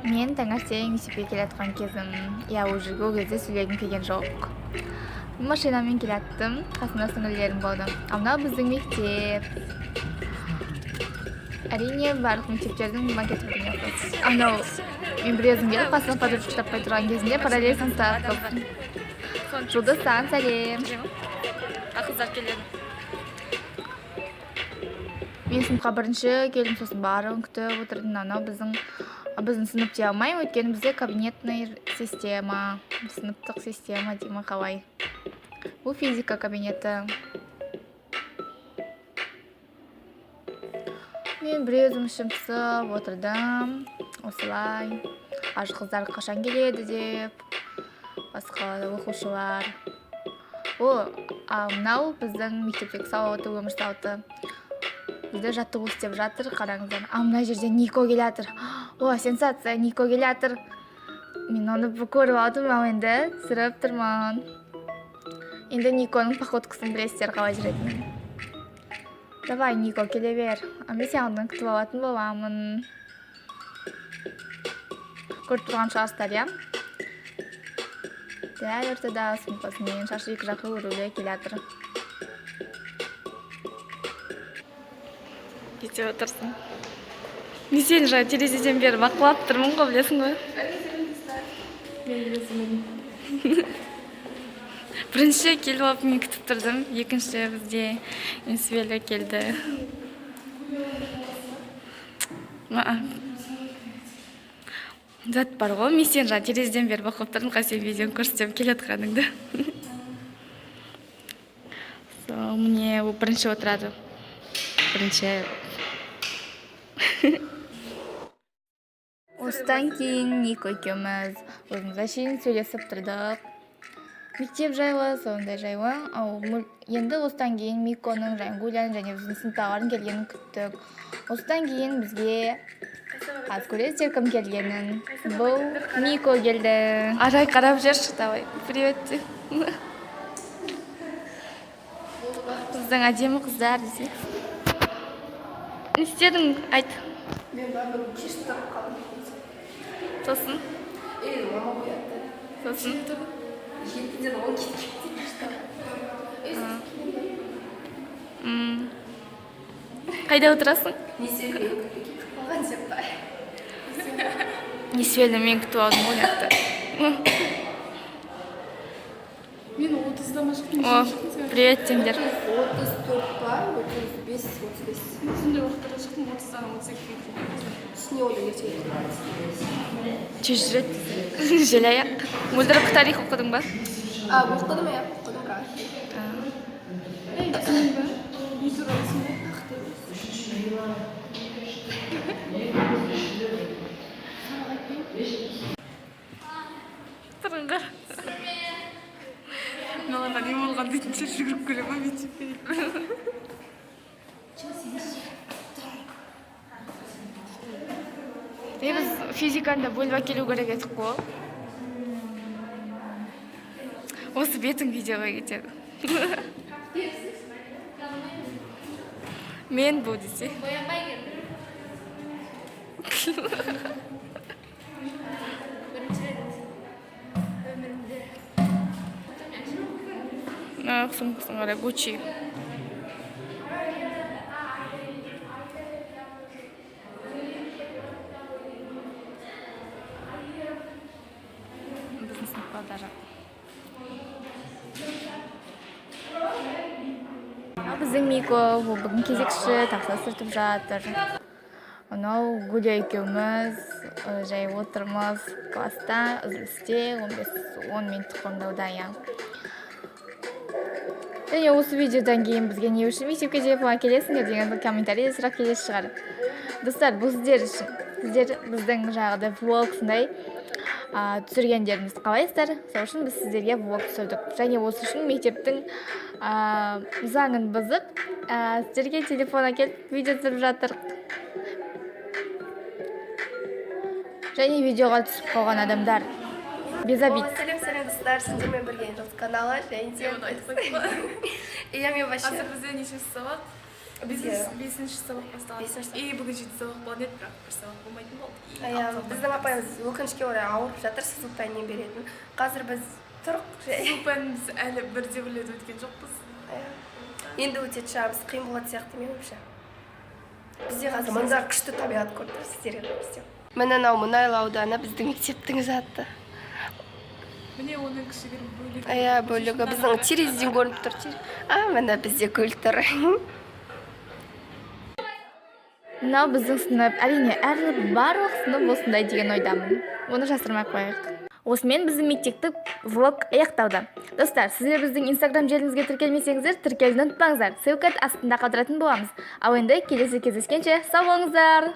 Мен таңертең мектепке келе жатқан кезім, уже ол кезде сөйлегім келген жоқ. Машинамен келе жаттым, қасымда сіңілілерім болды. Мынау біздің мектеп. Әрине, барлық мектептердің макеті бірдей ұқсас. Мынау мен бір өзім келіп, қасына подружка таппай тұрған кезінде параллель сыныпта оқыдым. Жұлдыз, саған сәлем. Қыздар келеді. Мен сыныпқа бірінші келдім, сосын барлығын күтіп отырдым. Анау біздің сынып дей алмаймын, өйткені бізде кабинетный система, сыныптық система деймін қалай. Бұл физика кабинеті. Мен бір өзім ішім пысып отырдым, осылай. Аж қыздар қашан келеді деп, басқа оқушылар. Мынау біздің мектептегі сауаты, өмір сауаты. Бізде жаттығу істеп жатыр, қараңыздар. Мына жерде Нико келе жатыр. Сенсация, Нико келе жатыр. Мен оны көріп алдым, енді түсіріп тұрмын. Енді Никоның походкасын білесіздер қалай жүретінін. Давай, Нико, келе бер. Мен сенің күтіп алатын боламын. Көріп тұрған шығарсыздар, иә? Дәл ортада сыныпасымен шашы екі жаққа өрулі келе жатыр. Кетіп отырсың. Мен сені жаңа терезеден бері бақылап тұрмын ғой, білесің ғой? Бірінші келіп алып мен күтіп тұрдым, екінші бізде Инсвелі келді. Зат бар ғой, мен сені жаңа терезеден бері бақылап тұрдым, сен видеоны көрсетем келе жатқаныңды. Міне бірінші отырады. Бірінші. Осыдан кейін Нико екеуміз өзіміз әшейін сөйлесіп тұрдық. Мектеп жайлы, сондай жайлы. Енді осыдан кейін Миконың, Гуляның және біздің сыныптағылардың келгенін күттік. Осыдан кейін бізге аз көресіздер кім келгенін. Бұл Нико келді. Арай қарап жүрші, давай. Привет де. Біздің әдемі қыздар десе. Не істедің? Айт. Мен барлығы кеш тұрып қалдым. Сосын? Мама қояды. Сосын? Жетіден ол кетіп Қайда отырасың? Несуелі кетіп қалған деп бар. Несуелі мен күтіп алдым ойнақты. Мен 30-дама шықтым. Привет теңдер. 34 бар, 35. Сондай уақыттарда шықтым, 30-дан 38-ге. Түсіне одан ертең кетіп. Тез жүреді. Желаяқ. Мөлдіріп тарих оқыдың ба? Оқыдым, оқыдым бірақ. Сен ба? Не туралысың ба? Тұрыңға. Мыналарға не болған дейтінше жүгіріп келе ма мектепке? Біз физиканда бөліп әкелу керек едік қой. Осы бетің видеоға кетеді. Мен бұл десе. Қысың қарай, Гуччи. Біздің сыныпқа даже. Біздің Мико бүгін кезекші тақса сүртіп жатыр. Анау Гуля екеуміз жай отырмыз класста, үзілісте 15-10 минут қондауда. Және осы видеодан кейін бізге не үшін мектепке телефонға келесіңдер деген бір комментарийде сұрақ келесі шығар. Достар, бұл сіздер үшін. Сіздер біздің жағыда влогсындай түсіргендерімізді қалайсыздар? Сол үшін біз сіздерге влог түсірдік. Және осы үшін мектептің заңын бұзып, сіздерге телефон әкеліп видео түсіріп жатыр. Және видеоға түсіп қалған адамдар. Без обид. Сәлем достар, сіздермен бірге каналы және де. Оны айтып қойдың ба? Иә, мен вообще. Қазір бізде нешесі сағат? Бесінші сабақ басталады. Бүгін 7 сабақ болған еді, бірақ бір сабақ болмайтын болды. Иә, біздің апайымыз өкінішке орай ауырып жатыр, сызу пәнінен беретін. Қазір біз тұрық жай. Сызу пәніміз әлі бірде біледі өткен жоқпыз. Енді өтетін шығармыз, қиын болады сияқты меніңше. Бізде қазір мында күшті табиғат көріп тұр, сіздерге көрсетем. Міне мынау Мұнайлы ауданы біздің мектептің заты. Міне оның кішігірім бөлігі. Иә, бөлігі біздің терезеден көрініп тұр. Міне бізде көл тұр. Мынау біздің сынып, әрине, барлық сынып осындай деген ойдамын. Оны жасырмай қояйық. Осымен біздің мектептік влог аяқталды. Достар, сіздер біздің инстаграм желімізге тіркелмесеңіздер, тіркелуді ұмытпаңыздар. Ссылка астында қалдыратын боламыз. Ал енді келесі кездескенше сау болыңыздар.